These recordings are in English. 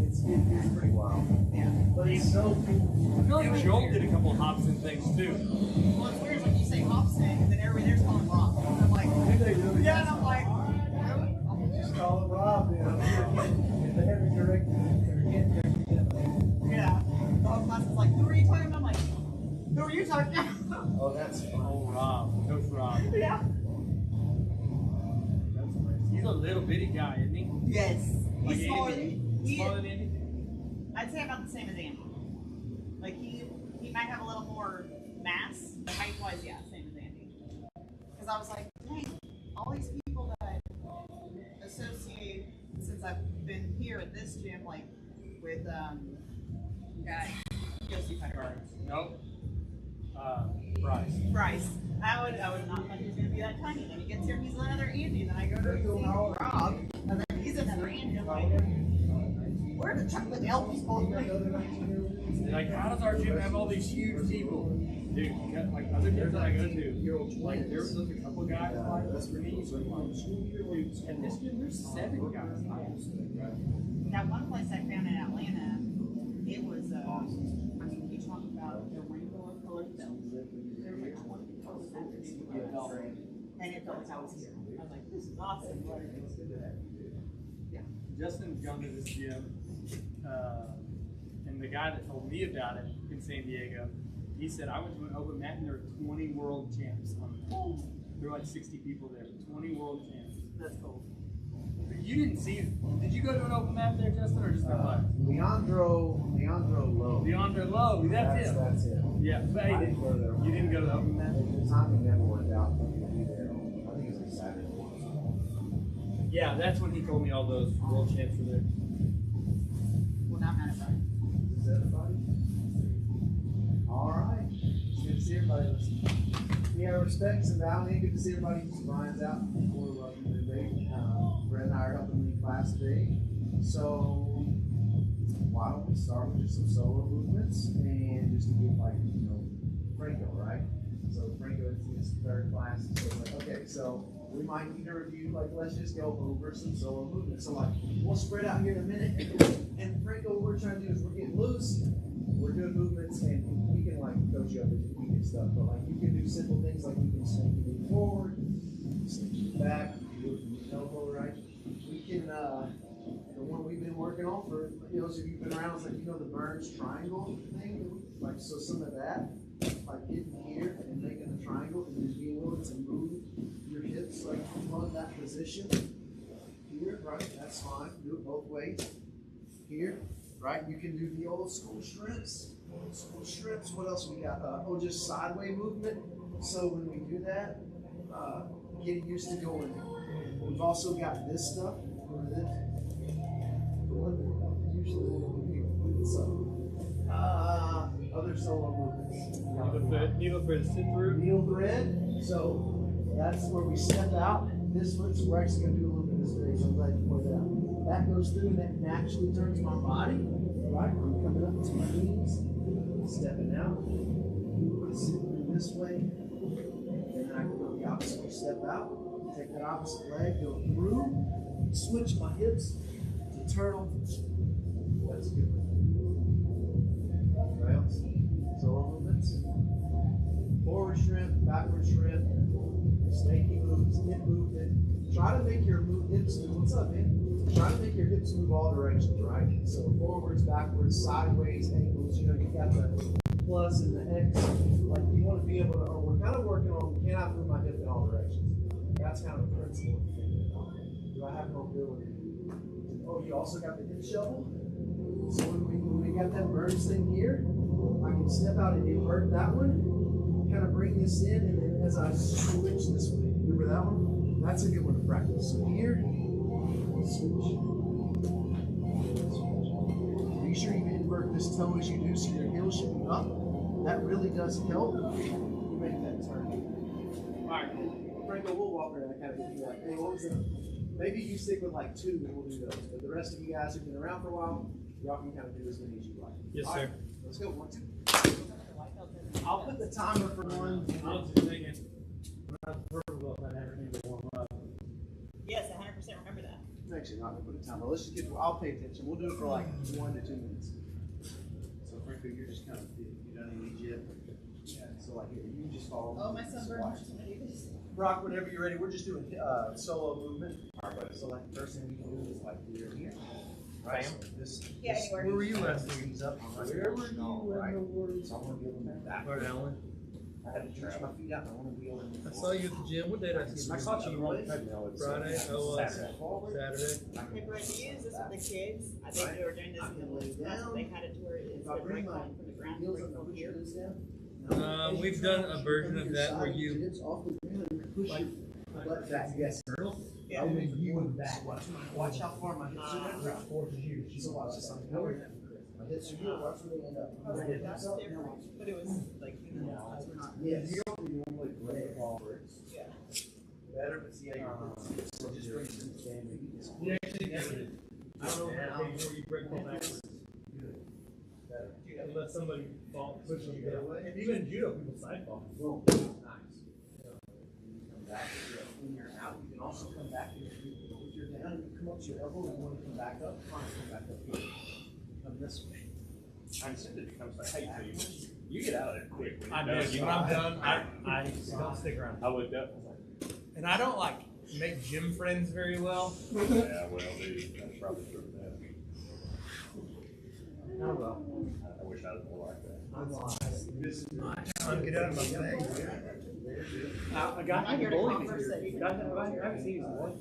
It's pretty wild. Yeah. But he's so cool. I feel like Joel did a couple of Hobson things too. Well, it's weird, like you say Hobson, and then everybody there's calling Rob. And I'm like, yeah, and I'm like, really? Just call him Rob, you know. If they haven't directed yeah. The whole class is like, who are you talking about? I'm like, who are you talking about? Oh, that's fun. Oh, Rob. Coach Rob. Yeah. That's amazing. He's a little bitty guy, isn't he? Yes. Like He's smaller Andy. than Smaller than Andy? I'd say about the same as Andy. Like he might have a little more mass, but height-wise, yeah, same as Andy. Because I was like, dang, all these people that I associate since I've been here at this gym, like with guy, UFC fighter. Nope. Bryce. I would not think he's gonna be that tiny. Then he gets here, he's another Andy. Then I go to see Rob, and then he's another Andy. I'm like, where are the chocolate elves both? Like, how does our gym have all these huge people? Dude, like other gyms that I go to, like there's a couple guys like this for me, and this gym there's 7 guys. That one place I found in Atlanta, it was I mean, you talk about the rainbow of colored belts. There were like 20 colors and it felt like I was here. I was like, this is awesome. Yeah. Justin's gone to this gym, and the guy that told me about it in San Diego, he said, I went to an open mat and there were 20 world champs on there. There were like 60 people there, 20 world champs. That's cool. But you didn't see, did you go to an open mat there, Justin, or just their class? Leandro Lowe. Leandro Lowe, that's him. That's him. Yeah, but hey, you didn't go to the open mat? The timing never worked out for me to be there. I think it was like Saturday. Yeah, that's when he told me all those world champs were there. Well, not mad about it. Is that everybody? All right. It's good to see everybody. Yeah, respects and Valley. Good to see everybody. Brian's out. We're welcome to today. Brett and I are helping lead class today. So why don't we start with just some solo movements and just to get Franco, right? So Franco is his 3rd class. So like, okay, so we might need to review, let's just go over some solo movements. So we'll spread out here in a minute. And Franco, what we're trying to do is we're getting loose. We're doing movements, and we can coach you up with technique and stuff. But you can do simple things like you can snake your knee forward, snake your back, do it from your elbow, right? We can the one we've been working on for those of you who've been around, it's the Burns triangle thing. So some of that, getting here and making a triangle and then being able to move your hips from that position. Here, right? That's fine. Do it both ways. Here, right? You can do the old school strips. What else we got? Just sideways movement. So when we do that, getting used to going. We've also got this stuff. Other solo movements. Needle thread sit through. Needle thread. So that's where we step out. This foot, so we're actually going to do a little bit of this today. So I'm glad you pointed that out. That goes through and that naturally turns my body. Right? I'm coming up to my knees, stepping out, sit through this way, and then I can go the opposite way. Step out, take that opposite leg, go through, switch my hips to turtle. That's a good one. Rails, solo movements, forward shrimp, backward shrimp, snaky moves, hip movement. Try to make your hips move. What's up, man? Try to make your hips move all directions, right? So forwards, backwards, sideways, angles. You got the plus and the X. You want to be able to, we're kind of working on, can I move my hip in all directions? That's kind of a principle. Do I have mobility? Oh, you also got the hip shovel. So when we got that Burns thing here, I can step out and invert that one, kind of bring this in, and then as I switch this way, remember that one? That's a good one to practice. So here, switch. Be sure you invert this toe as you do so your heel should be up. That really does help you make that turn. All right, Franco, we'll walk around and kind of get you hey, what was it? Maybe you stick with 2 and we'll do those. But the rest of you guys who've been around for a while, y'all can kind of do as many as you like. Yes, all sir. Right, let's go. 1, 2. I'll put the timer for 1. I was just thinking. Yes, 100% remember that. I'm actually not gonna put a timer. Let's just get. I'll pay attention. We'll do it for like 1 to 2 minutes. So Franco, you're just kind of you done any knees yet? Yeah. So like you can just follow. Oh, my sunburn. Brock, whenever you're ready, we're just doing solo movement. Alright, so like the first thing we can do is like here and here. Right. So Yeah, anywhere. Where were you last week? Knees up. Where were you in the world? So I'm gonna be able to move back. Lord Allen. I had to stretch my feet out and I want to be able to move I saw you at the gym. What day did I see you? I saw you on the treadmill. Friday? Oh, Saturday. Saturday. Hey, Brett, do you use this with the kids? I think they were doing this in the list class. They had it to where it's the right line from the ground to bring from here. We've done a version of that where you push your butt back. Yes. Yeah. And then you and back. Watch how far my hips are going. So watch this. My hips are here. Watch where they end up. That's different. But it was like, you know, we're not. Yes. You don't normally play a ball. Yeah. Better, but see how you're so just bring some standing. You actually never did. I don't know how before you break them back. Unless somebody push them the other way. Even in judo, people side fall. Boom. Nice. Come back. When you're out, you can also come back. If you're down and you come up to your elbow and you want to come back up, come back up here. Come this way. I'm tempted to come say, hey, so you get out of there quick. I do. When I'm done, I don't stick around. I would definitely. And I don't like make gym friends very well. Yeah, well, dude, that's probably true of that. Oh well. I wish I was more like that. Get out of my face. A guy I hear the bullied me. conversation. I haven't seen his one.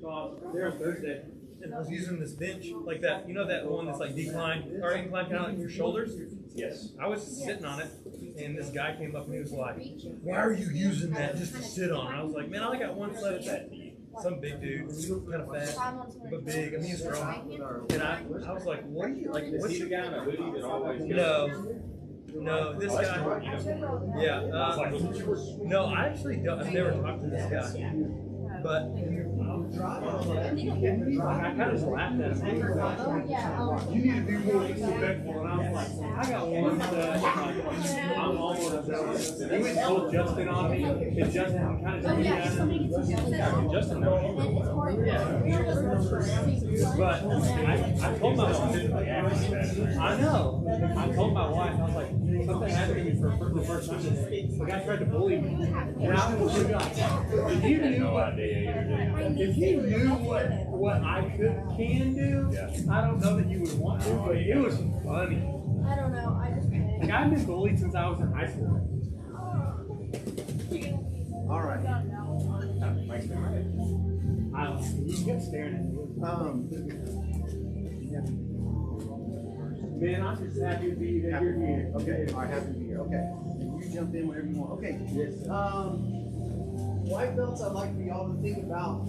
So I was there on Thursday. And I was using this bench like that. You know that one that's like declined or inclined kind of like your shoulders? Yes. I was sitting on it, and this guy came up and he was like, "Why are you using that just to sit on?" And I was like, "Man, I only got one set of that." Some big dude, kind of fat, but big. I mean, he's strong. And I was like, "What are you like? Is What's he the your guy in a hoodie that always goes? No, this guy. Yeah. No, I actually don't. I've never talked to this guy, but I kind of just laughed at him. You need to be more respectful. And I was like, I got one set. I'm almost done. He went full Justin on me. And Justin kind of did that. Justin knows. But I told my wife, I know. I told my wife, I was like, something happened to me for the first time. The guy tried to bully me. And I was like, if you knew what I can do, I don't know that you would want to, but it was funny. I don't know. I just. Like, I've been bullied since I was in high school. All right. Makes me mad. You kept staring at me. Man, I'm just happy to be that you're here. Okay, all right, happy to be here. Okay, you jump in whenever you want. Okay. Yes. White belts, I'd like for y'all to think about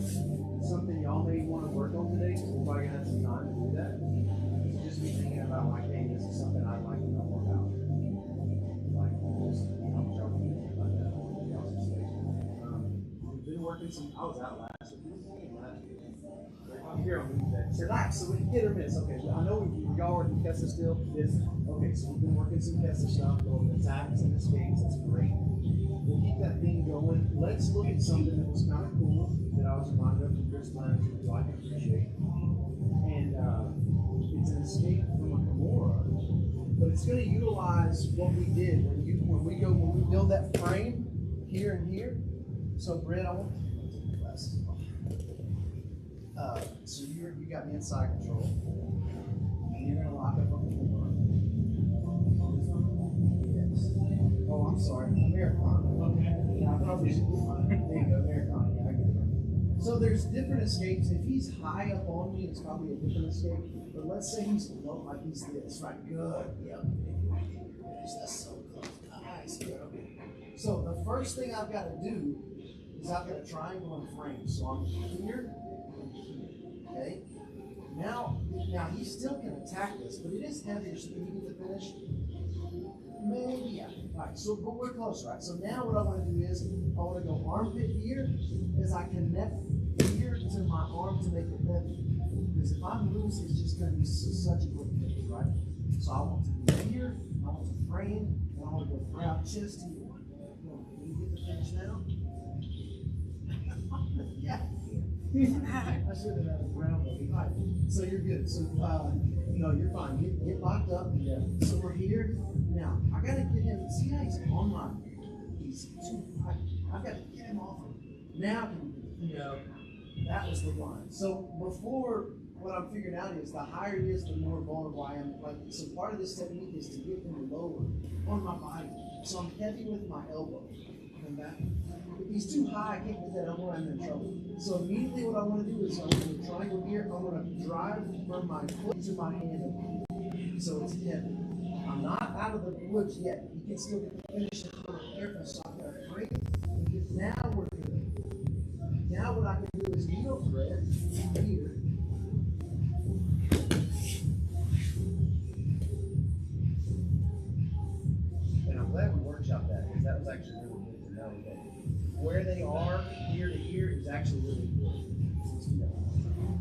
something y'all may want to work on today, because we're probably gonna have some time to do that. So just be thinking about like, hey, this is something I'd like to know more about. Like, just y'all can think about that. We've been working some. I was out last week. I'm here on Wednesday. Relax, so we hit or miss. Okay, I know y'all working Kessa still. Yes. Okay, so we've been working some Kessa stuff, going attacks and escapes. That's great. We'll keep that thing going. Let's look at something that was kind of cool that I was reminded of from Chris Plans, who I can appreciate. And it's an escape from a Kimura, but it's going to utilize what we did when we build that frame here and here. So, Brett, I want to take the glasses off. So you got me inside control, and you're gonna lock up on the floor. Yes. Oh, I'm sorry, Americana. Okay. Yeah, I probably should be fine. There you go, Americana. Yeah, I get it. So there's different escapes. If he's high up on me, it's probably a different escape. But let's say he's low, like he's this, right? Good. Yep. That's so close. Nice. Okay. So the first thing I've got to do is I've got a triangle and frame. So I'm here. Okay. Now he still can attack this, but it is heavier, so can you get the finish? Maybe, yeah. Alright, so but we're close, right? So now what I want to do is I want to go armpit here as I connect here to my arm to make it heavy. Because if I'm loose, it's just going to be such a quick finish, right? So I want to be here, I want to frame, and I want to go grab chest here. Can you get the finish now? Yeah. I should have had a ground ball. All right, so you're good. So, no, you're fine. Get locked up. Yeah. So we're here. Now, I got to get him. See how he's on my. He's too high. I've got to get him off him. Now, that was the line. So before, what I'm figuring out is the higher it is, the more vulnerable I am. Like, so part of this technique is to get him lower on my body. So I'm heavy with my elbow. Come back. If he's too high, I can't get that elbow, I'm in trouble. So immediately what I want to do is I'm going to triangle here. I'm going to drive from my foot to my hand. So it's heavy. I'm not out of the woods yet. You can still get the finish and throw it there. So I've got to break it. Because now we're good. Now what I can do is needle thread here. And I'm glad we workshopped that because that was actually really good to know that where they are ear to ear is actually really good.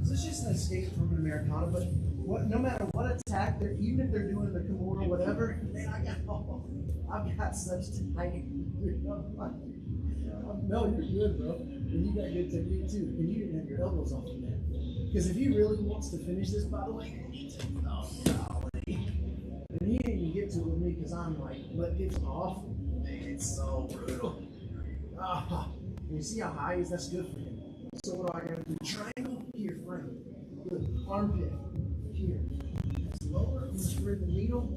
So it's just an escape from an Americana, but no matter what attack, even if they're doing the Kimura or whatever, man, I've got such tight. No, you're good, bro. And you got good technique too. And you didn't have your elbows off the mat. Because if he really wants to finish this, by the way, and he didn't even get to it with me because I'm like, but it's off. Man, it's so brutal. You see how high he is? That's good for him. So what do I gotta do? Triangle here, frame. Good. Armpit here. That's lower. I'm gonna thread the needle.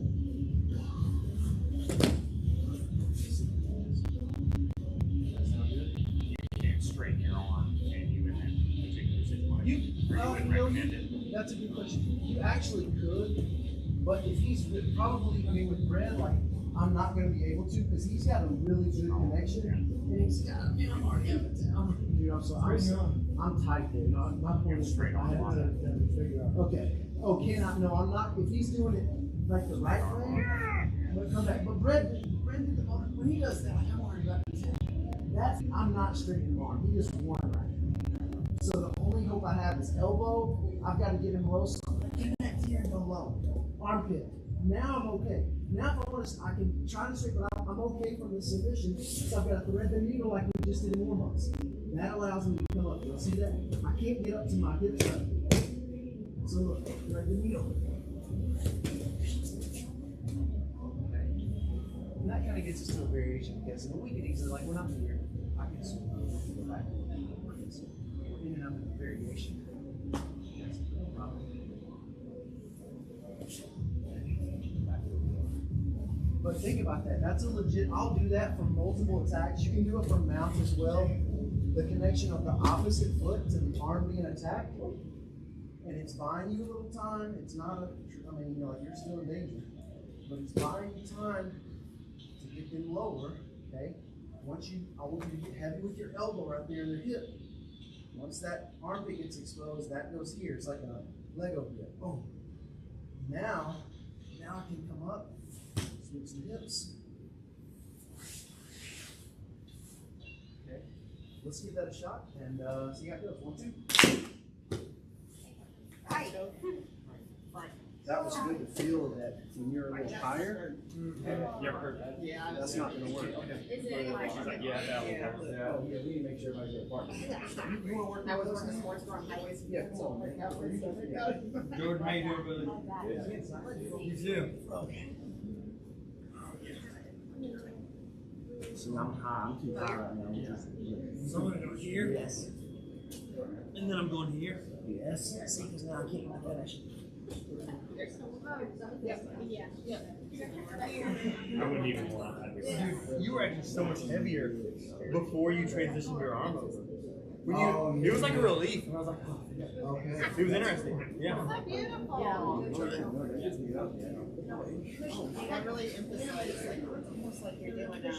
Straighten your arm and you in that particular situation. That's a good question. You actually could, but if he's probably, with Brad, like, I'm not going to be able to because he's got a really good connection. And he's got, I'm already out of town. So I'm tight there. No, my point is straight. I have to figure out. Okay. Oh, can I? No, I'm not. If he's doing it like the right way, but come back. But Brad did the moment. When he does that, like, I'm worried about this. I'm not straightening him arm. He just won right now. So the only hope I have is elbow. I've got to get him low. So I'm going to connect here and go low. Armpit. Now I'm okay. Now if I want to, I can try to straighten, but I'm okay from the submission. So I've got to thread the needle like we just did in warm-ups. That allows me to come up. You'll see that? I can't get up to my hips right. So look, thread the needle. And that kind of gets us to a variation because in the week it easily, like when I'm here, I can swim go back. We're in and out of the variation. That's no problem. But think about that. That's a legit, I'll do that for multiple attacks. You can do it from mount as well. The connection of the opposite foot to the arm being attacked. And it's buying you a little time. It's not you're still in danger. But it's buying you time to get them lower, okay? I want you to get heavy with your elbow right there in the hip. Once that armpit gets exposed, that goes here. It's like a Lego grip. Oh. Now I can come up, switch the hips. Okay. Let's give that a shot and see how it goes. 1, 2. Hi. That was good to feel that when you're a little higher. You ever heard that? Yeah. That's not going to work. Okay. She's like, yeah, that one. Oh, yeah, we need to make sure everybody's at park. I was working sports for highways. Yeah, come on, man. Jordan, how you doing, brother? You too. Okay. So I'm high. I'm too high right now. So I'm gonna go here. Yes. And then I'm going here. Yes. See, because now I can't finish. I wouldn't even want that. Dude, you were actually so much heavier before you transitioned your arm over. It was like a relief, and I was like, oh, Okay. it was interesting. Yeah. Beautiful. I really emphasize, like, it's almost like you're doing no.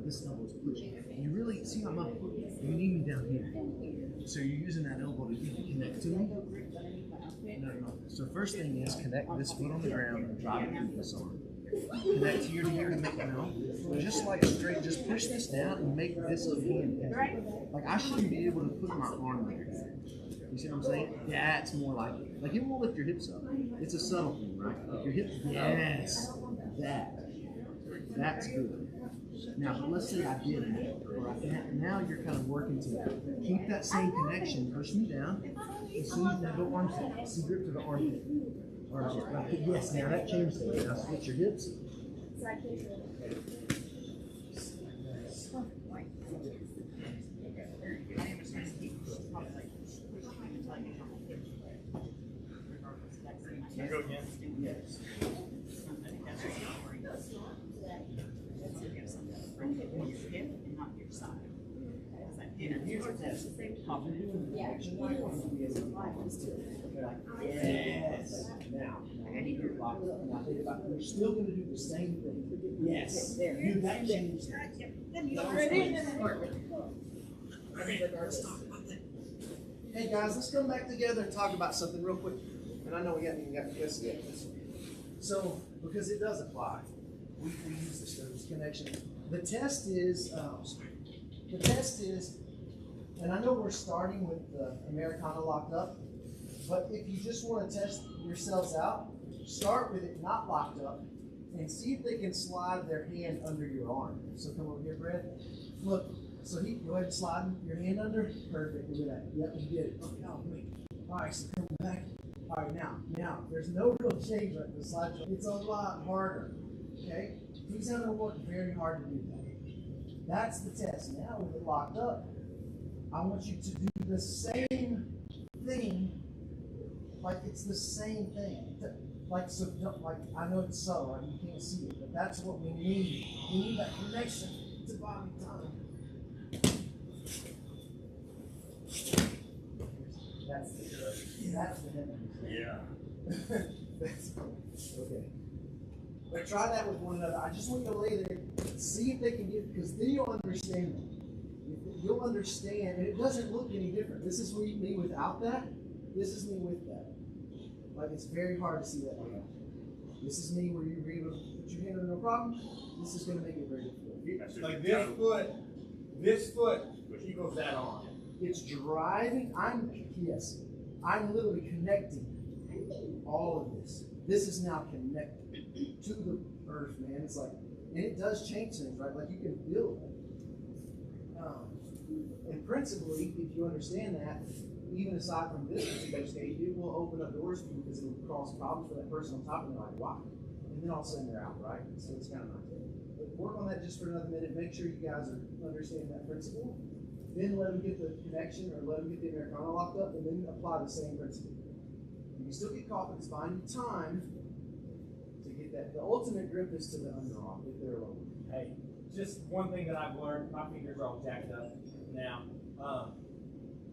This elbow is pushing. You really see how much you need me down here. So you're using that elbow to connect to me. No. So first thing is connect this foot on the ground and drive it through this arm. Connect here to here to make it just like straight. Just push this down and make this a hand. Like I shouldn't be able to put my arm there. You see what I'm saying? That's more like it. Like it won't lift your hips up. It's a subtle thing, right? Like your hips, yes, that's good. Now, let's say I did that, or now you're kind of working to keep that same connection. Push me down. As soon as you go armpit, see grip to the armpit. Armpit. Yes, now that changed things. Now switch your hips. Can I go again? Yes. Here's a test. Yes. Now, you're locked up. Now think about it. You're still going to do the same thing. Yes. Do that change. Hey guys, let's come back together and talk about something real quick. And I know we haven't even got to this yet. So, because it does apply, we use this connection. The test is, and I know we're starting with the Americana locked up, but if you just want to test yourselves out, start with it not locked up and see if they can slide their hand under your arm. So come over here, Brad. Look, so go ahead and slide your hand under. Perfect, look at that. Yep, you did it. Okay, oh, wait. All right, so come back. All right, now, there's no real change right the slide. It's a lot harder, okay? He's going to work very hard to do that. That's the test. Now with it locked up, I want you to do the same thing, like it's the same thing. Like, so, like I know it's subtle, right? You can't see it, but that's what we need. We need that connection to body time. That's the head. Yeah. Okay. But try that with one another. I just want you to lay there, see if they can get, because then you'll understand them. You'll understand, and it doesn't look any different. This is me without that. This is me with that. Like, it's very hard to see that way. This is me where you're able to put your hand on no problem. This is going to make it very difficult. Like this foot equals that arm. It's driving. I'm literally connecting all of this. This is now connected to the earth, man. It's like, and it does change things, right? Like you can feel it. And principally, if you understand that, even aside from this particular stage, it will open up doors for you because it will cause problems for that person on top of them, like, wow. And then all of a sudden they're out, right? So it's kind of nice. But work on that just for another minute. Make sure you guys are understanding that principle. Then let them get the connection or let them get the Americana locked up, and then apply the same principle. You can still get caught, but it's finding time to get that. The ultimate grip is to the underarm if they're lower. Hey, just one thing that I've learned, my fingers are all jacked up now.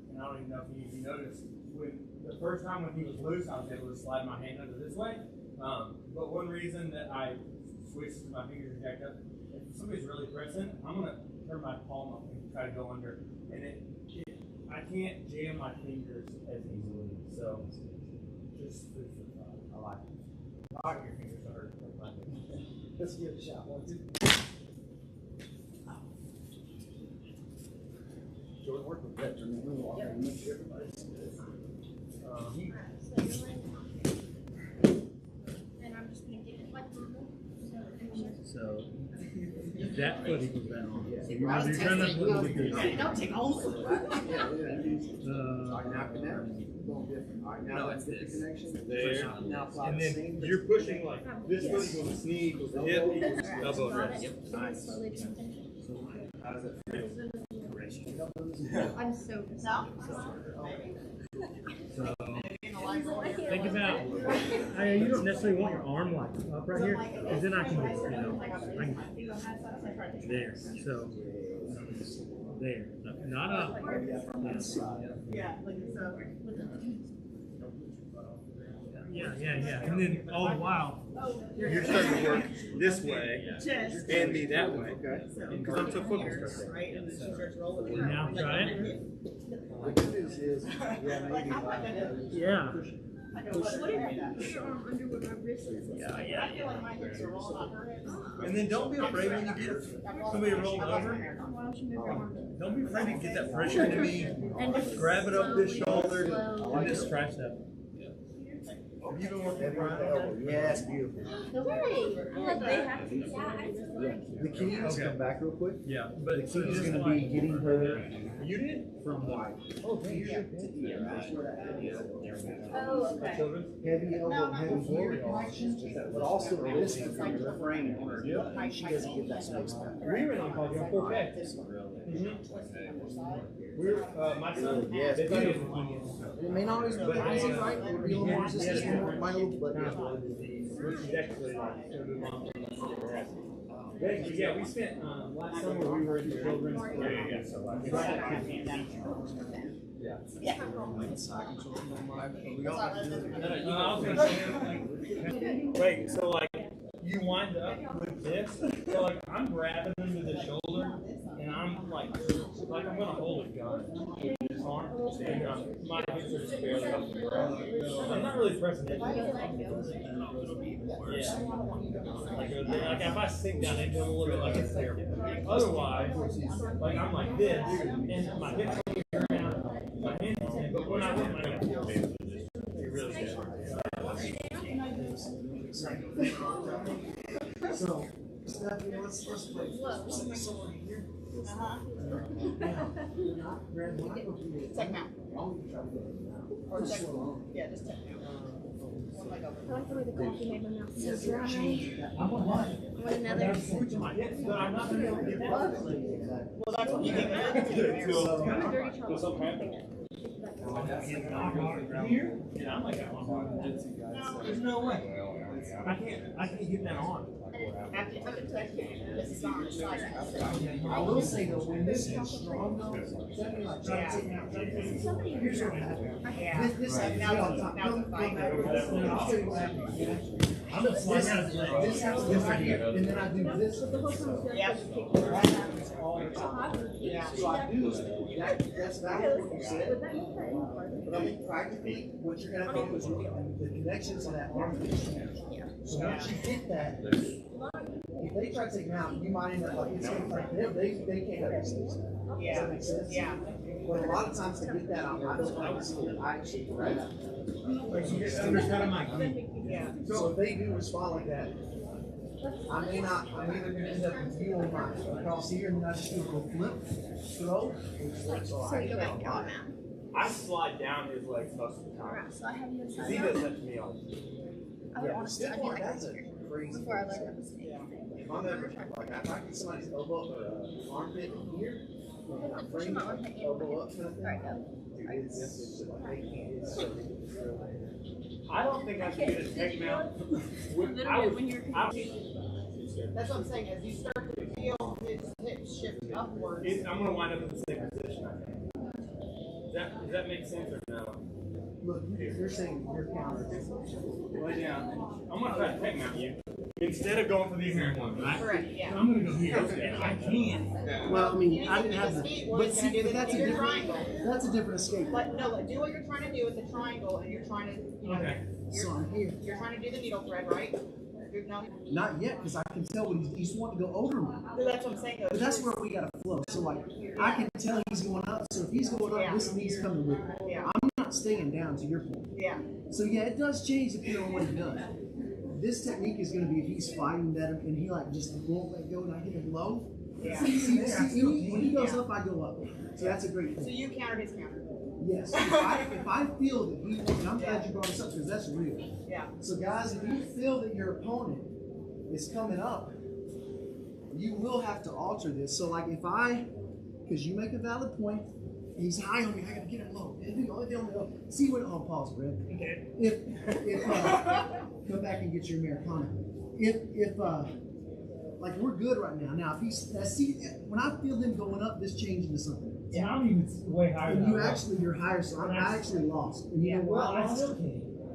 And I don't even know if you noticed, when the first time when he was loose, I was able to slide my hand under this way. But one reason that I switched to my fingers are jacked up, if somebody's really pressing, I'm going to turn my palm up and try to go under. And I can't jam my fingers as easily. So, just food for thought. I like it. All right, your fingers are hurting. Let's give it a shot. 1, 2. Jordan, work with that. Turn the wheel off and make sure everybody's good. And I'm just going to get it like normal. So, that foot equals that arm. Yeah. So you're trying to put it Don't take all of it. All right, now connect. A little different. All right, now let's get the connection. There. Now apply And the then same. you're pushing like this foot equals the knee equals the hip equals the elbow and rest. Nice. How does that feel? I'm so No? So, think about, you don't necessarily want your arm like up right here, because then I can, there. So, there. Not up. Yeah, like so. Yeah. And then all the while, you're starting to work this way and me that way. Because I'm so focused. Right, and then she starts rolling. Now try it. The good news is, yeah, maybe Yeah. What if your arm under where my wrist is? Yeah. I feel like my hips are rolling on her hips. And then don't be afraid when you get somebody rolled over. Why don't you move your arm? Don't be afraid to get that pressure into me. Grab it up this shoulder and just stretch that. Have you been working around? Yeah, it's beautiful. They have to. The key is come back real quick. Yeah, The but key is going to be getting her you did from like here to here. Oh, okay. Heavy elbow, heavy here connection, but also wrist from the frame on her. She doesn't get that space back. We were on call on 4K. We're my son. Yeah, it's they thought it beautiful. was It may not always be easy, right? It would be a little more resistance, my little, but which is actually like the mom. Yeah, we spent last summer we were in the children's. Yeah. Wait, so like you wind up with this, so like I'm grabbing them to the shoulder, and I'm like I'm gonna hold a gun with this arm, and my hips are just barely up the ground. I'm not really pressing it. Yeah. Like if I sink down, it goes a little bit like it's there. Otherwise, like I'm like this, and my hips are here now, my hands are in, but when I with my hands, it really good. So, Stephanie, let's play someone here. Check now. Or check. Yeah, just check now. One leg over. I like the way the coffee made my mouth so dry. I want one. I want another. But I'm not gonna get Well, that's what you think it is. I'm a dirty chocolate. here. Yeah, I'm like that one. There's no way. I can't get that on. After you took it to this is on the side. I will say though, when this is strong though, Stephanie like trying to take me out. Here's what happened. Yeah. This happens all the time. Now it's a fight. I'll tell you what happened. I'm gonna slide down his leg. This happens right here, and then I do this. Yeah. That happens all the time. Yeah. So I do that's valid what you said. But I think practically, what you're gonna have to do is look at the connection to that arm. So once you get that, if they try to take them out, you might end up like it's gonna like they can't have this. Does that make sense? Yeah. But a lot of times to get that, I don't like to see it. I actually grab it. Like you get undercut my knee. Yeah. So if they do respond like that, I'm either gonna end up with you on my across here, and then I just do a little flip, throw. So I get that a lot. I slide down his legs most of the time. Alright, so I have you Because inside. he does that to me all the time. I would honestly, I'd be like That's this a here crazy. before I learned how to skate. If I'm ever like if I get somebody's elbow or armpit in here, and I frame it, elbow up kind of thing. Alright, go. It's like they can't. It's so ridiculous. I don't think I can get a tech mount. That's what I'm saying. As you start to feel his hips shift upwards. I'm gonna wind up in the same position. I think. Does that make sense or no? Look, you're saying you're counter. Lay down. I'm gonna try to tech mount you instead of going for the American one, right? Correct. Yeah. I'm gonna go here. And I can. Well, I mean, I didn't have the. But see, do but that's a your different. triangle. That's a different escape. But no, do what you're trying to do with the triangle, and you're trying to, you know, Okay. So I'm here. you're trying to do the needle thread, right? No, Not yet, because I can tell when he's wanting to go over me. that's what I'm saying. But that's where we gotta flow. So like, I can tell he's going up. So if he's going up, this knee's coming with me. Yeah. I'm not staying down. To your point. Yeah. So yeah, it does change depending on what he does. This technique is going to be if he's fighting that and he like just won't let go and I hit him low. Yeah. See, when he goes up, I go up. So that's a great So thing. you counter his counter. Yes. If I feel that he, and I'm glad you brought this up because that's real. Yeah. So guys, if you feel that your opponent is coming up, you will have to alter this. So like if because you make a valid point, he's high on me, I gotta get him low. See what? Oh, pause, Red. Okay. If come back and get your Americana. If like we're good right now. Now if he's when I feel him going up, this changing to something. Yeah, I'm even way higher And than you I was. actually you're higher, so I actually lost. And you know why I lost?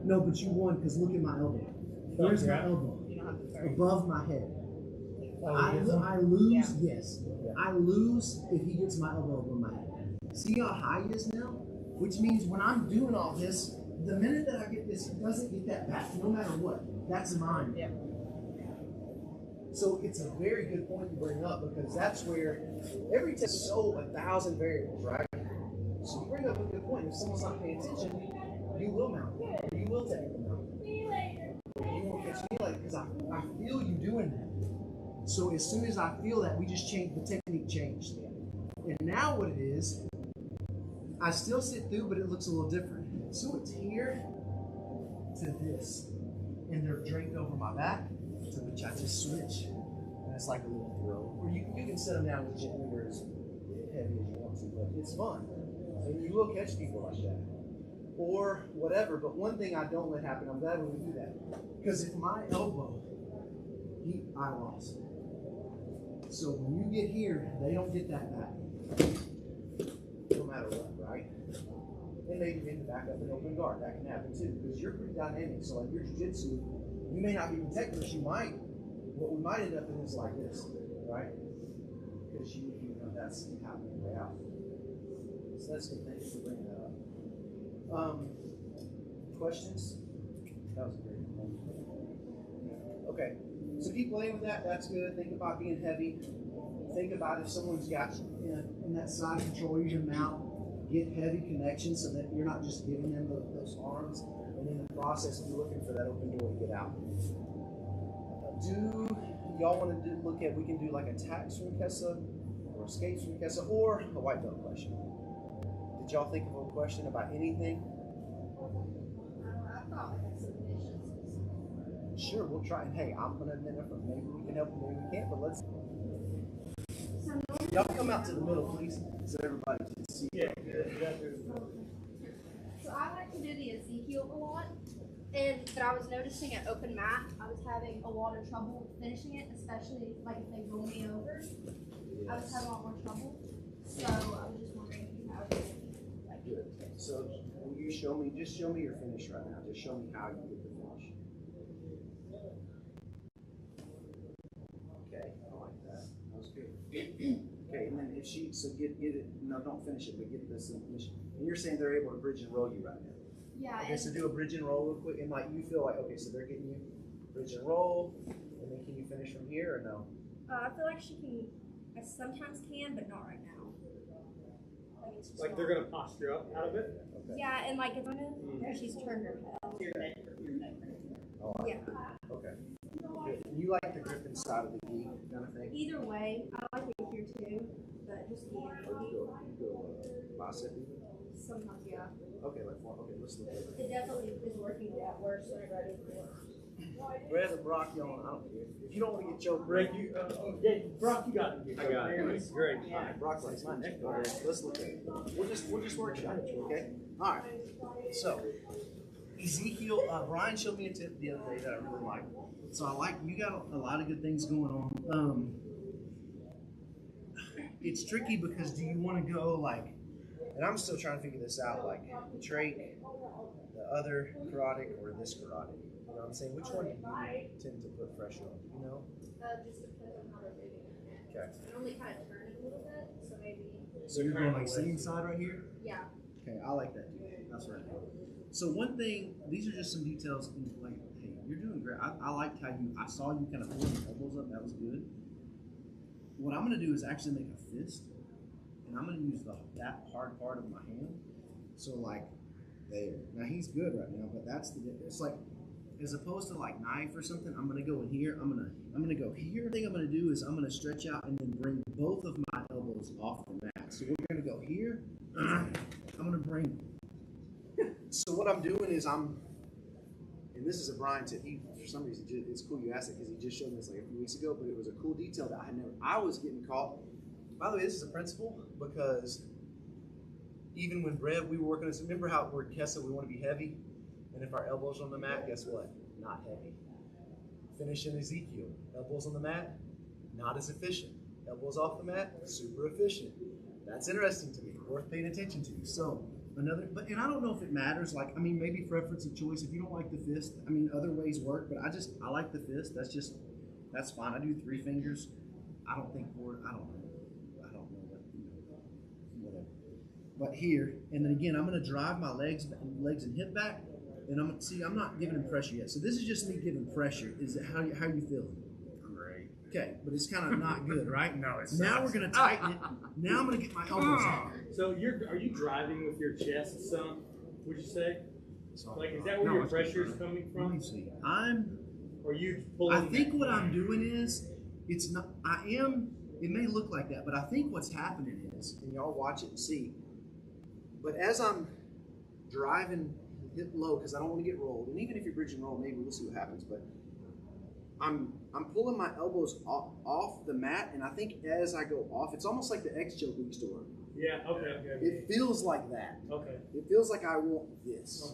No, but you won because look at my elbow. Where's my elbow? Above my head. I lose, yes. I lose if he gets my elbow over my head. See how high he is now? Which means when I'm doing all this, the minute that I get this, it doesn't get that back, no matter what. That's mine. Yep. So it's a very good point you bring up, because that's where every test is so 1,000 variables, right? So you bring up a good point. If someone's not paying attention, you will mount. You will technically mount. You won't catch me like, because I feel you doing that. So as soon as I feel that, we just change the technique changed. And now what it is, I still sit through, but it looks a little different. So it's here to this, and they're draped over my back, to which I just switch. And it's like a little throw. Or you can set them down as gently or as heavy as you want to, but it's fun. And you will catch people like that. Or whatever, but one thing I don't let happen, I'm glad when we do that. Because if my elbow, I lost. So when you get here, they don't get that back. No matter what, right? And they can back up and open guard. That can happen too, because you're pretty dynamic. So like your jiu-jitsu, you may not be technical, you might. What we might end up in is like this, right? Because you know that's happening way out. So that's good. Thanks for bringing that up. Questions? That was a great one. Okay, so keep playing with that. That's good. Think about being heavy. Think about if someone's got in that side control, use your mount. Get heavy connection so that you're not just giving them those arms, and in the process, you're looking for that open door to get out. Do y'all want to look at? We can do like attacks from Kessa, or escapes from Kessa, or a white belt question. Did y'all think of a question about anything? Sure, we'll try. And hey, I'm gonna admit it. Maybe we can help, maybe we can't. But let's. Y'all come out to the middle, please, so everybody can see. Yeah. So I like to do the Ezekiel a lot, but I was noticing at open mat, I was having a lot of trouble finishing it, especially like if they roll me over. I was having a lot more trouble. So I was just wondering if you have like Good. So will you show me? Just show me your finish right now. Just show me how you get the finish. Okay, I like that. That was good. Okay, and then if she, so get it, no, don't finish it, but get this finish. And you're saying they're able to bridge and roll you right now. yeah. Okay, so do a bridge and roll real quick, and like you feel like, okay, so they're getting you bridge and roll, and then can you finish from here or no? I feel like she can. I sometimes can, but not right now. It's just Like they're gonna posture up out of it. Okay. Yeah, and like if I'm in, she's turned her head. Your neck. Oh, I Yeah. okay. Good. And you like the grip inside of the gi kind of thing? Either way, I like it here too, but just Or you go bicep even? sometimes, yeah. Okay, okay, let's look at it. It definitely is working at worse than I did before. Brad and Brock, y'all, I don't care. If you don't want to get choked, Rick, you, Brock, you got it. I got it. Great. all right, Brock likes mine. All right, let's look at it. We'll just workshop it, okay? All right. So, Ezekiel, Brian showed me a tip the other day that I really like. So I like, you got a lot of good things going on. It's tricky because do you want to go like, and I'm still trying to figure this out, like the trach, the other carotid, or this carotid? You know what I'm saying? Which one do you tend to put pressure on? Do you know? Just depends on how they're moving. Okay. I only kind of turn it a little bit, so maybe. So you're going like same side right here? Yeah. Okay, I like that too. That's right. So one thing, these are just some details. Like, hey, you're doing great. I liked how I saw you kind of pull your elbows up. That was good. What I'm going to do is actually make a fist, and I'm going to use that hard part of my hand. So like there. Now he's good right now, but that's it's like, as opposed to like knife or something, I'm gonna go in here. I'm gonna go here. The thing I'm gonna do is I'm gonna stretch out and then bring both of my elbows off the mat. So we're gonna go here. I'm gonna bring. So what I'm doing is and this is a Brian tip. For some reason, it's cool you asked it because he just showed me this like a few weeks ago. But it was a cool detail that I was getting caught. By the way, this is a principle because even when we were working on this. Remember how we're Kessa, we want to be heavy. And if our elbows on the mat, guess what? Not heavy. Finish in Ezekiel. Elbows on the mat, not as efficient. Elbows off the mat, super efficient. That's interesting to me. Worth paying attention to. So and I don't know if it matters. Like, I mean, maybe preference of choice. If you don't like the fist, I mean, other ways work. But I like the fist. That's fine. I do 3 fingers. I don't think 4. I don't know what, whatever. But here, and then again, I'm going to drive my legs and hip back. and I'm not giving him pressure yet. So this is just me giving pressure. Is it how you feeling? Great. Okay, but it's kind of not good, right? No, it's now not. we're gonna tighten it. Now I'm gonna get my elbows out. So are you driving with your chest some? Would you say? Like, is that where No, your it's pressure is good. coming Let me from? see. Or you pulling? I think that? what I'm doing is, it's not. It may look like that, but I think what's happening is, and y'all watch it and see. But as I'm driving hip low, because I don't want to get rolled, and even if you're bridge and roll, maybe we'll see what happens. But I'm pulling my elbows off the mat, and I think as I go off, it's almost like the X-Choke we used to learn. Yeah. Okay. It feels like that. Okay. It feels like I want this.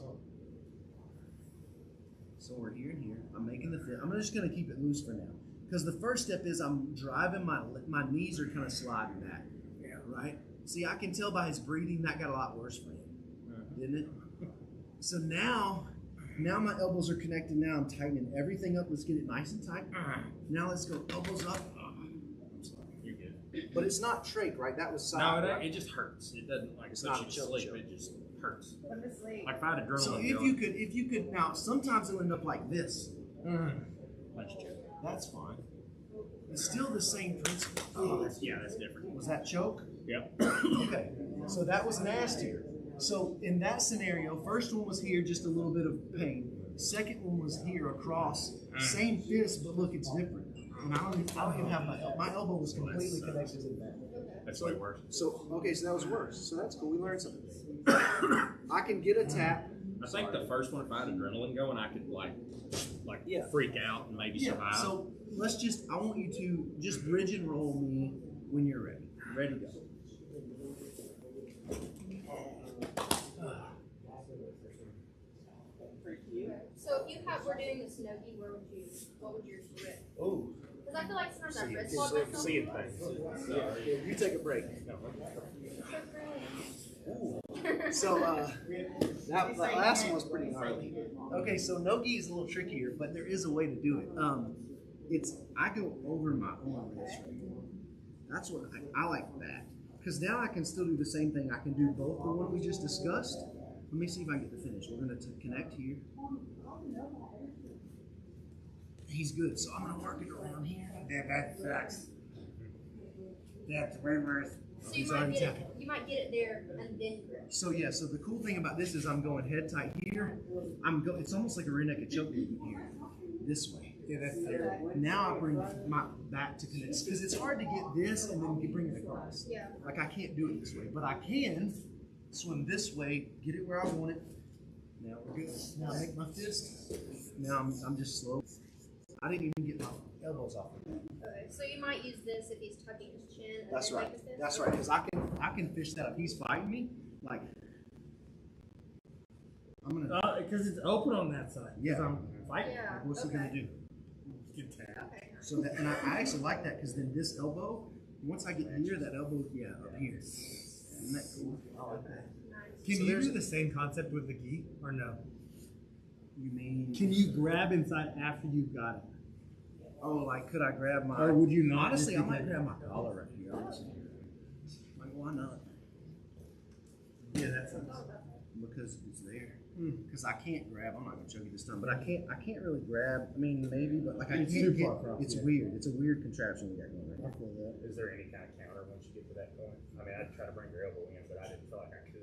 So we're here and here. I'm making the fit. I'm just going to keep it loose for now. Because the first step is I'm driving, my knees are kind of sliding back. Yeah. Right? See, I can tell by his breathing that got a lot worse for him. Didn't it? So now my elbows are connected. Now I'm tightening everything up. Let's get it nice and tight. Now let's go elbows up. I'm sorry. You're good. But it's not trach, right? That was side. No, right? it just hurts. It doesn't like It's push not you a to choke. sleep. It just hurts. Let me sleep. Like if I had adrenaline. So if you could now sometimes it'll end up like this. That's choke. That's fine. It's still the same principle. Oh, that's different. Was that choke? Yep. Okay. So that was nastier. So in that scenario, first one was here, just a little bit of pain. Second one was here across, same fist, but look, it's different. And I don't even have my elbow was completely connected to the back. That's way worse. So okay, so that was worse. So that's cool. We learned something. I can get a tap. I think the first one, if I had adrenaline going, I could like freak out and maybe survive. So I want you to just bridge and roll me when you're ready. Ready to go. So if we're doing this nogi, what would yours be? Oh. Because I feel like sometimes I wrist lock myself. Seeing things. Yeah, you take a break. So that last one was pretty gnarly. Okay, so nogi is a little trickier, but there is a way to do it. I go over my own wrist right here. That's what I like that, because now I can still do the same thing. I can do both the one we just discussed. Let me see if I can get the finish. We're gonna connect here. He's good, so I'm gonna work it around here. Yeah, that sucks. That's way worse. So you might get it there and then grip. So yeah, so the cool thing about this is I'm going head tight here. It's almost like a rear naked choke movement here, this way. Yeah, that's terrible. Now I bring my back to connect, because it's hard to get this and then bring it across. Yeah. Like I can't do it this way, but I can swim this way, get it where I want it. Now we're good. Now I make my fist. Now I'm just slow. I didn't even get my elbows off of that. Okay. So you might use this if he's tucking his chin. And That's then right. Like a fist. That's right. Because I can fish that up. He's fighting me. Like I'm gonna. Because it's open on that side. Yeah. I'm fighting. Yeah. What's he gonna do? Okay. So that, and I actually like that, because then this elbow, once I get here, that elbow, up here. Isn't that cool? I like that. Nice. Can So you there's do the same concept with the gi or no? You mean? Can you grab inside after you've got it? Oh, like could I grab my? Or would you not? Honestly, I might grab my collar right here. Honestly. Like why not? Yeah, that's Because it's there. Because I can't grab. I'm not gonna show you this time, but I can't really grab. I mean, maybe, but like I It's can't too get. far across, It's yeah. weird. It's a weird contraption we got going right now. Is there any kind of counter once you get to that point? I mean, I'd try to bring your elbow in, but I didn't feel like I could.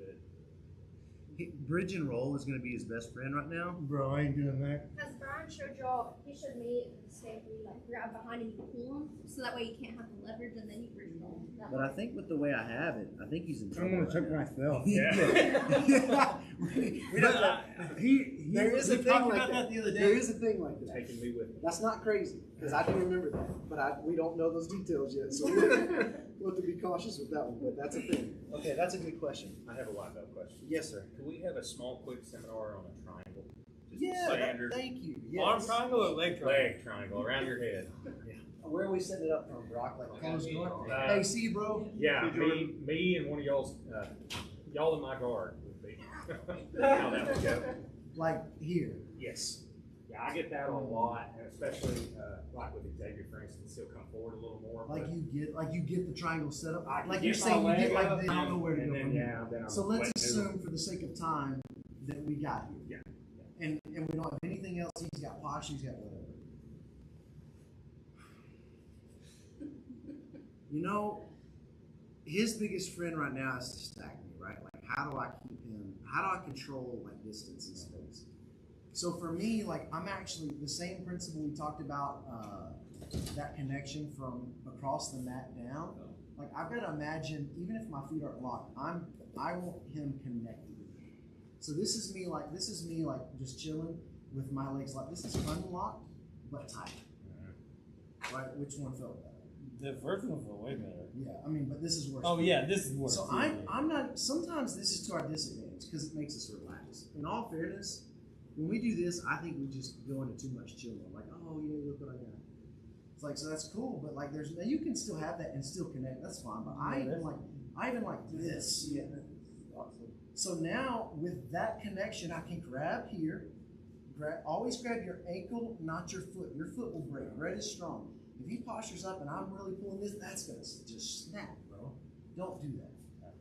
Bridge and roll is gonna be his best friend right now. Bro, I ain't doing that. Because Brian showed y'all, he showed me the state where you like grab behind and you pull him, so that way you can't have the leverage and then you bridge roll. But I think with the way I have it, I think he's in trouble. I'm gonna choke myself. Yeah. There is a thing talked like about that. that the other day. There is a thing like that. Taking me with me. That's not crazy, because I do remember that, but we don't know those details yet, so we'll have to be cautious with that one. But that's a thing. Okay, that's a good question. I have a live up question. Yes, sir. Could we have a small, quick seminar on a triangle? Just Yeah, standard thank you. Arm Yes. triangle or leg triangle? leg triangle around your head. Where are we setting it up from, Brock? Like close door? Uh, Hey, see you, bro. Yeah, me and one of y'all's, y'all in my guard would be how that would go. Like here. Yes. Yeah, I get that a lot, and especially like with Xavier, for instance, he'll come forward a little more. Like but you get the triangle set up. I can Like get you're my saying, you leg get like up, this. I don't know where to and go then, from here. then I'm So let's wet noodle. assume, for the sake of time, that we got you. Yeah. And we don't have anything else. He's got posture, he's got whatever. You know, his biggest friend right now is to stack me, right? Like, how do I keep him? How do I control like distance and space? So for me, like, I'm actually the same principle we talked about, that connection from across the mat down. Like, I've got to imagine, even if my feet aren't locked, I want him connected with me. So this is me like just chilling with my legs locked. This is unlocked but tight. Right? Which one felt better? The first one felt way better. Yeah, I mean, but this is worse. Oh yeah, this is worse. So I'm not. Sometimes this is to our disadvantage because it makes us relax. In all fairness, when we do this, I think we just go into too much chill mode. Like, oh yeah, look what I got. It's like, so that's cool, but like, you can still have that and still connect. That's fine. But I even like this. Yeah. So now with that connection, I can grab here. Always grab your ankle, not your foot. Your foot will break. Red is strong. If he postures up and I'm really pulling this, that's gonna just snap, bro. Don't do that.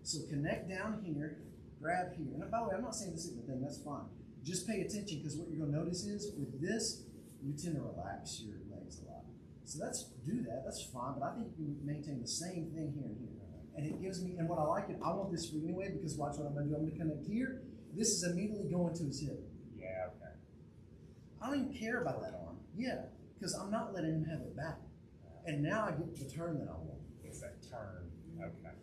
So connect down here, grab here. And by the way, I'm not saying this is the thing. That's fine. Just pay attention because what you're gonna notice is with this, you tend to relax your legs a lot. So do that. That's fine. But I think you can maintain the same thing here and here. And it gives me, and what I like it, I want this for you anyway, because watch what I'm gonna do. I'm gonna connect here. This is immediately going to his hip. Yeah, okay. I don't even care about that arm. Yeah, because I'm not letting him have it back. And now I get the turn that I want. It's that turn. Okay.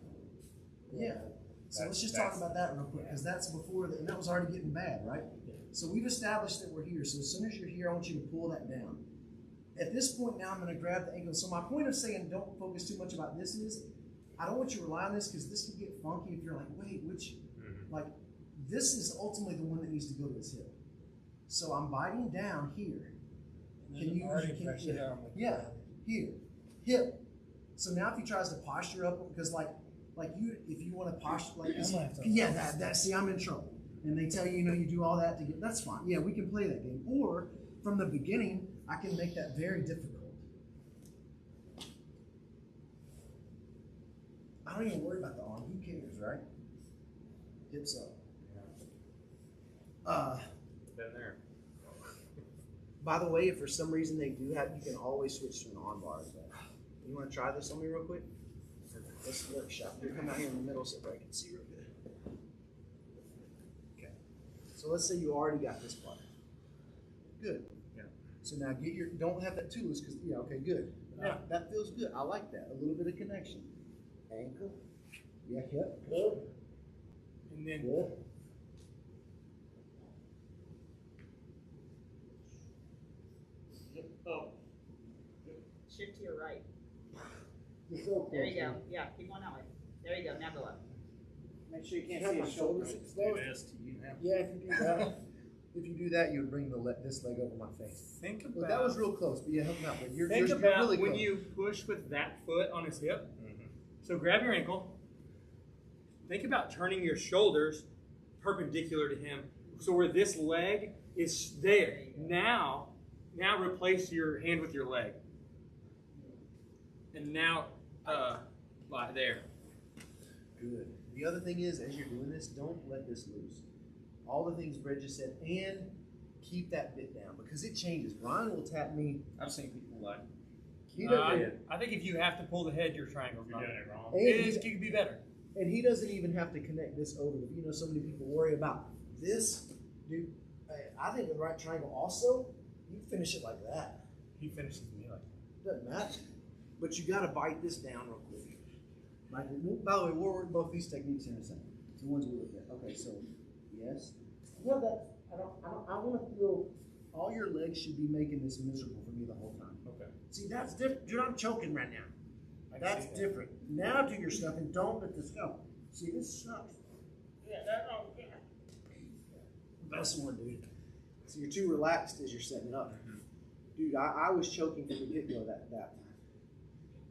Yeah. So let's just talk about that real quick, because that's before, and that was already getting bad, right? So we've established that we're here. So as soon as you're here, I want you to pull that down. At this point now, I'm going to grab the ankle. So my point of saying don't focus too much about this is, I don't want you to rely on this because this can get funky if you're like, wait, which, like, this is ultimately the one that needs to go to his hip. So I'm biting down here. Can you? Yeah, here, hip. So now if he tries to posture up, because like you, if you want to posture like this, yeah, that see, I'm in trouble. And they tell you, you do all that to get. That's fine. Yeah, we can play that game. Or from the beginning, I can make that very difficult. I don't even worry about the arm. Who cares, right? Hips up. Been there. By the way, if for some reason they do have, you can always switch to an arm bar. You want to try this on me real quick? Let's workshop. You come out here in the middle so I can see real good. Okay. So let's say you already got this part. Good. Yeah. So now don't have that too loose because, yeah, okay, good. Yeah. That feels good. I like that. A little bit of connection. Ankle. Yeah, hip. Good. And then Good. Oh. Shift to your right. So There you go. Yeah, keep going that way. There you go. Now go up. Make sure you can't see his shoulders exposed. Yeah, if you do that, you would bring this leg over my face. Think about. Well, that was real close, but yeah, help me out. But you're Think about really when close. you push with that foot on his hip. So grab your ankle. Think about turning your shoulders perpendicular to him. So where this leg is there. Now replace your hand with your leg. And now, lie there. Good. The other thing is, as you're doing this, don't let this loose. All the things Brett just said, and keep that bit down because it changes. Ryan will tap me. I've seen people like. I think if you have to pull the head, your triangle's not doing it wrong. It could be better. And he doesn't even have to connect this over. So many people worry about this. Dude, I think the right triangle also, you finish it like that. He finishes me like that. Doesn't matter. But you got to bite this down real quick. By the way, we'll work both these techniques in a second. The ones we looked at. Okay, so yes. Yeah, I want to feel all your legs should be making this miserable for me the whole time. Okay. See, that's different. Dude, I'm choking right now. That's different. Now do your stuff and don't let this go. See, this sucks. Yeah, best one, dude. So you're too relaxed as you're setting it up. Dude, I was choking from the get-go that time.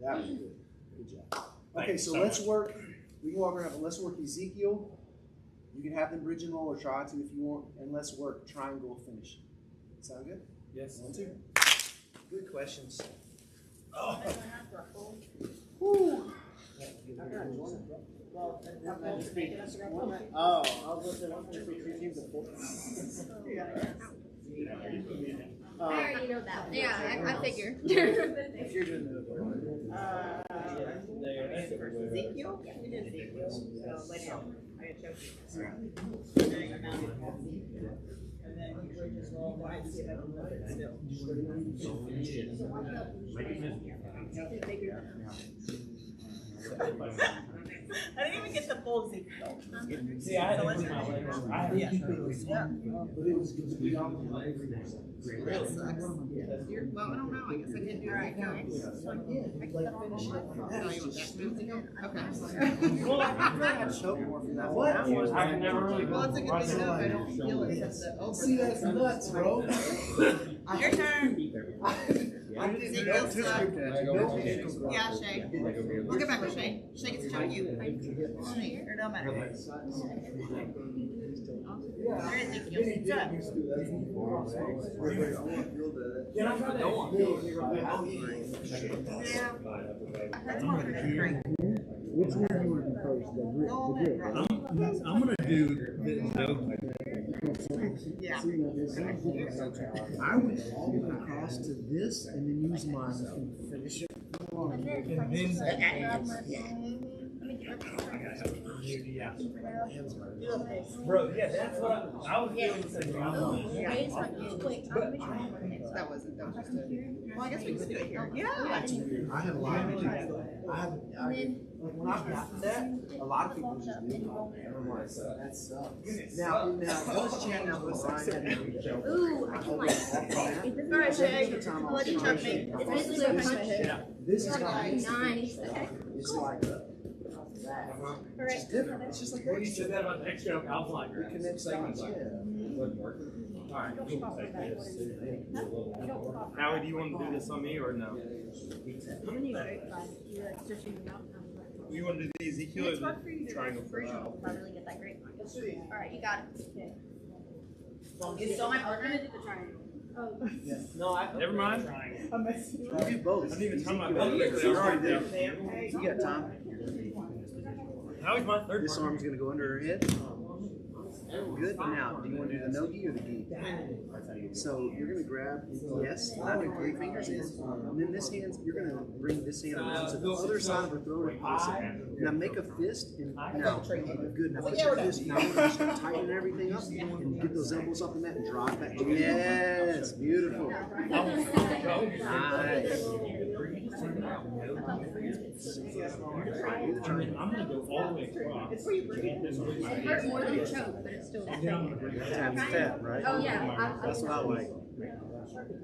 That was good. Good job. Okay, so let's work. We can walk around, but let's work Ezekiel. You can have them bridge and roll or try to if you want, and let's work triangle finish. Sound good? Yes. 1, 2. Good questions. Oh. Woo. Oh. I already know that. Yeah, I figure. If you're doing the Ezekiel? We did Ezekiel. So lay down. I gotta choke you. And then usually just roll wide, see if I can hold it still. I didn't even get the full Ezekiel. See, I had to put my leg on. I had to keep it. That sucks. Well, I don't know. I guess I didn't do it right now. I can finish it. Oh, you want that smooth again? Okay. Well, I really had to choke more from that one. I can never really. Well, it's a good thing though. I don't feel it since the over. See, that's nuts, bro. Your turn. I'm Ezekiel's yeah, Shay. We'll get back to Shay. Shay gets to choke you. Or no matter. There is Ezekiel. It's up. Can I try that? Yeah. That's more than great. Which one do you want to do first? The grip? I'm gonna do the Yeah. I went all the way across to this and then use mine to finish it. Bro, yeah, that's what I was feeling the same. That wasn't just a. Well, I guess we can do it here. Yeah. I have a lot of people. When I've gotten that, a lot of people just do it. That sucks. Now, those channels with Ryan had to be joking. Ooh, I can like. All right, Shay. I'll let you choke me. It's basically a punch. This is not Nice. It's like that. It's just different. It's just like When you said that about next joke, I was like, we connect segments. Yeah. alright, cool. Howie, do you want to do this on me or no? You want to do the Ezekiel or the triangle for that? Alright, you got it. You saw my partner did the triangle. No, Never mind. You do both. I didn't even time my belt. I already did. You got time. Howie's my third This arm's gonna go under her head. Good. Now, do you want to do the no-gi or the gi? So you're gonna grab not the three fingers in, and then this hand, you're gonna bring this hand around to the other side of her throat and place it. Now make a fist, and now good. Now put your fist. Now just tighten everything up and get those elbows off the mat and drop back. Yes, beautiful. Nice. I'm gonna go all the way across. It hurt more than a choke, but it's still. Tap tap, right? Oh yeah, That's what I like.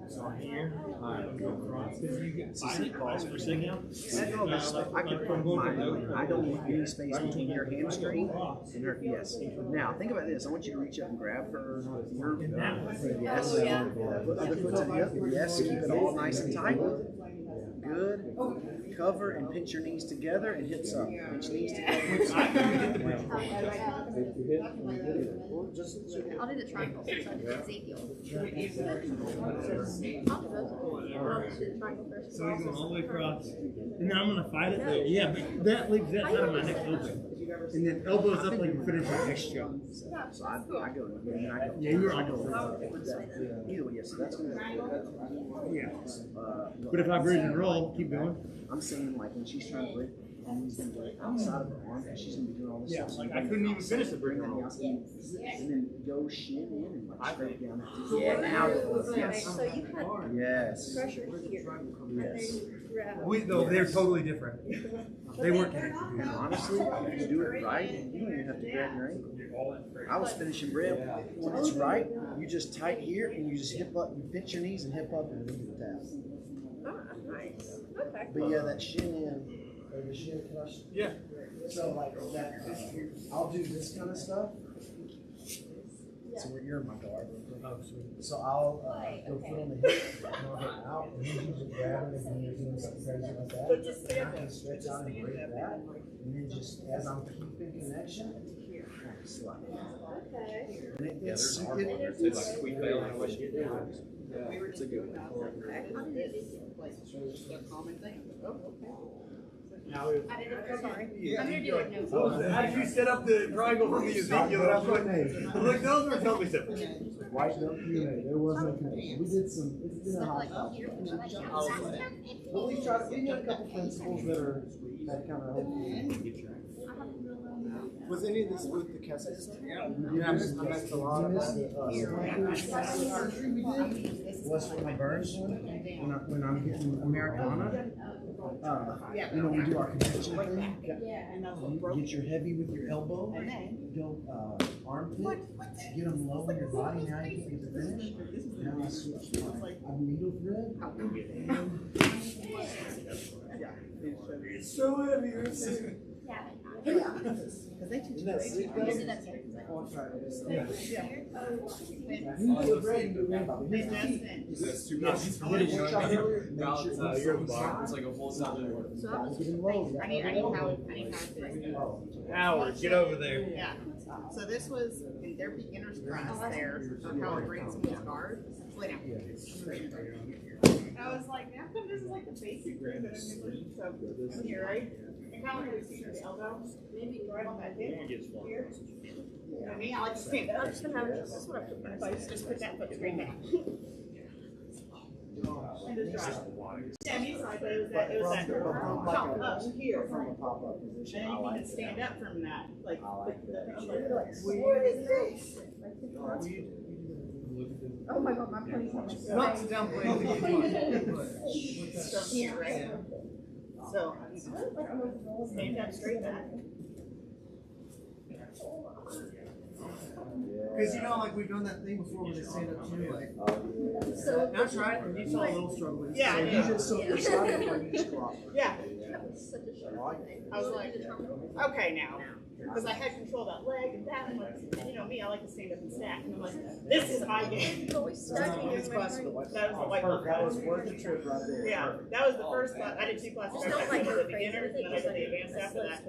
So here, go across. So sit, pause for a second. I can put I don't want any space between your hamstring and her. Yes. Now think about this. I want you to reach up and grab her. Yes. Put other foot to the hip. Yes. Keep it all nice and tight. Good. Cover and pinch your knees together and hips up. Pinch knees together. I'll do the triangle since I did Ezekiel. I'll do both. I'll do the triangle first. So he's going all the way across. And then I'm going to fight it. Yeah, but that leaves that side of my neck open. And then elbows up like you finish your next shot. So I go. Yeah, you were on Either way, yes. So that's gonna. Yeah. But if I bridge and roll, keep going. I'm saying like when she's trying to break, she's gonna go outside of her arm because she's gonna be doing all this Yeah, stuff. like I couldn't even finish the bridge and roll. And then go shin in and like straight down. Yeah, now it was. Yes. So you had Yes. pressure here, and then you grab. They're totally different. They weren't connected. Honestly, if you do it right, you don't even have to grab your ankle. I was finishing bread. When it's right, you just tight here and you just hip up, you pinch your knees and hip up and leave the tap. Nice. Okay. But yeah, that shin in, or the shin crush. Yeah. So like that, I'll do this kind of stuff. So you're in my guard. So I'll go foot on the hip, knock it out, and then you just grab it and you're doing something crazy like that. And I can stretch out and break that, and then just as I'm keeping connection, slide. Okay. And it's It's a good one. I'll do the Ezekiel. Just a common thing. Oh, okay. How is I didn't. Sorry. I'm gonna do like no. How did you set up the triangle from the Ezekiel? Look, those were totally separate. White belt Q&A. There was no Q&A. We did some. It's been a hot topic. But we tried. We had a couple principles that kind of hopefully. Was any of this with the Kesses? Yeah, I missed a lot of surgery we did. Was for my burns when I'm getting Americana. You know, we do our convention thing. Get your heavy with your elbow. Go armpit. Get them low in your body. Now you can get the finish. Now I switch. I'm needle thread. It's so heavy. Yeah. Because they teach us. You did that too. That's too much. It's like a whole nother. I need Howard. Howard, get over there. Yeah. So this was in their beginner's class there on how to bring someone's guard. Lay down. I was like, how come this is like the basic thing that I'm doing? So here, right? And how do we see the elbow? Maybe right on that hip. Here. You know me, I like to stand up. This is what I put my place. Just put that foot straight back. And just drive. Yeah, me side, but it was that pop up here. From a pop-up position. And you can stand up from that. Like, what is this? Oh my god, my pony's Not to downplay here, right? So, stand up straight back. Because you know, like we've done that thing before where they stand up to you, like. So Now try it, and you saw a little struggle. Yeah, I You did. just so excited for each squat. Yeah. such a short I was like, okay now. Because I had control of that leg and that, and you know me, I like to stand up and stack. And I'm like, this is my game. That was the white belt. That was worth the trip right there. Yeah, that was the first class. I did 2 classes. I did the beginners and then I did the advanced after that.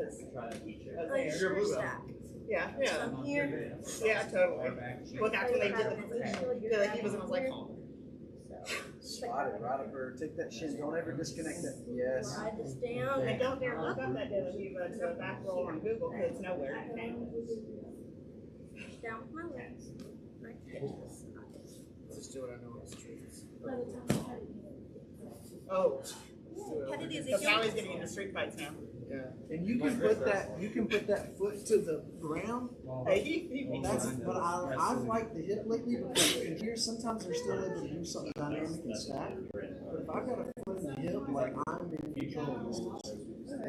Because yeah, yeah. Here. Yeah, totally. Well, that's when they did the heavers and I was like, oh. Slide it right up her. Take that shin. Don't ever disconnect that. Yes. Slide this down. And don't dare look up that Delahiva to a back roll on Google because it's nowhere. Down with my legs. Right there. Just do what I know is true. By the time I had it. Oh. How did the Because now he's getting into street fights now. Yeah. And you can put that foot to the ground. Hey, he That's but I like the hip lately because here sometimes they're still able to do something dynamic and stack. But if I've got a foot in the hip, like I'm in control of this.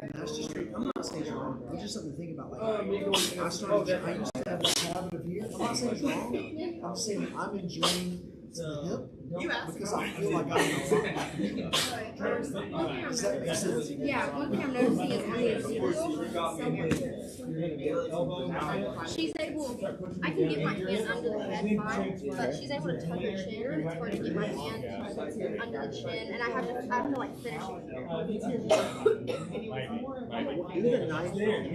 And that's just I'm not saying it's wrong. It's just something to think about. Like I used to have that habit of here. I'm not saying it's wrong. I'm saying I'm enjoying the hip. Because I feel like I'm Does that make sense? Yeah, one thing I'm noticing is she's able, I can get my hand under the head fine, but she's able to tuck her chin, and it's hard to get my hand under the chin, and I have to like finish it. Do the knife hand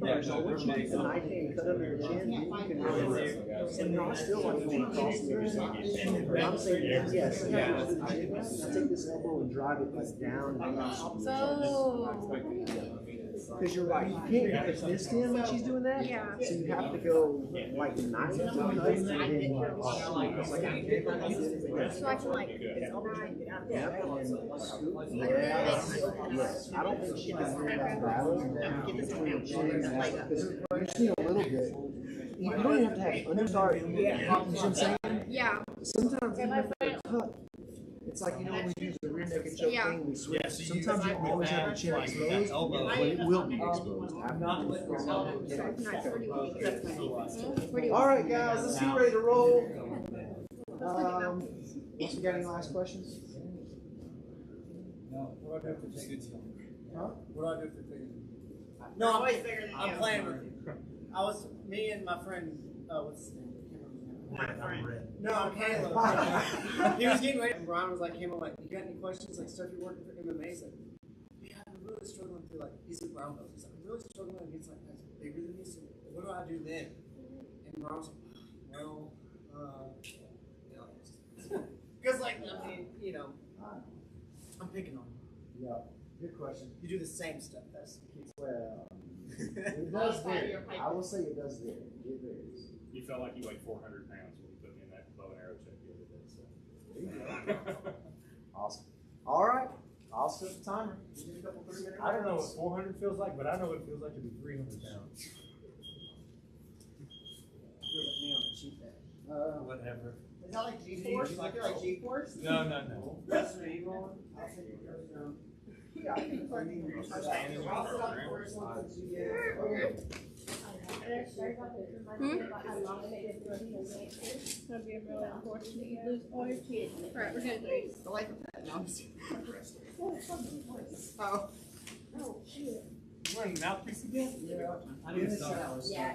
first. Once you get the knife hand cut under the chin, you can really, and not still like going across the other side. I'm saying yes. I take this elbow and drive it like down and up. Because you're right, you can't get this in when she's doing that. Yeah. So you have to go like knife to knife and then So I can like, yeah, and scoop. Yes. I don't think she can do that balance between the chin and that because you've seen a little bit. You don't even have to have underguard. You know what I'm saying? yeah. Sometimes even if they're cut, it's like, you know, when we do the rear naked choke thing, we switch. Sometimes you don't always have your chin exposed, but it will be exposed. All right, guys, let's get ready to roll. You got any last questions? No. What do I do for tickets? Huh? What do I do for tickets? No, I'm always bigger than you. I'm playing with you. Me and my friend, what's his name? My friend. No, Caleb. He was getting ready, and Brian was like, came on, like, you got any questions, like, stuff you're working for MMA? He's like, yeah, I'm really struggling through, like, he's a brown belt. He's like, I'm really struggling against, like, guys bigger than me, so what do I do then? And Brian was like, well, because, like, I mean, you know, I'm picking on him. Yeah. Good question. You do the same stuff. That's Well, it does vary. I will say it does vary. It varies. You felt like you weighed 400 pounds when you put me in that bow and arrow check the other day. So. Awesome. All right. I'll set the timer. Give you a couple 3-minute I don't know what rounds. 400 feels like, but I know what it feels like to be 300 pounds. feels like me on a cheat day. Whatever. Is that like G-force? Like G-force? No, no, no. That's what you want. I'll take it first round. Yeah, I think I mean, I'll sit on the first one since you get it. Okay. It'll be really unfortunate you lose all your kids. Right, we're gonna do The life of pet. No, I'm just kidding. Oh. You wearing mouthpiece again? Yeah. I need to stop. Yeah.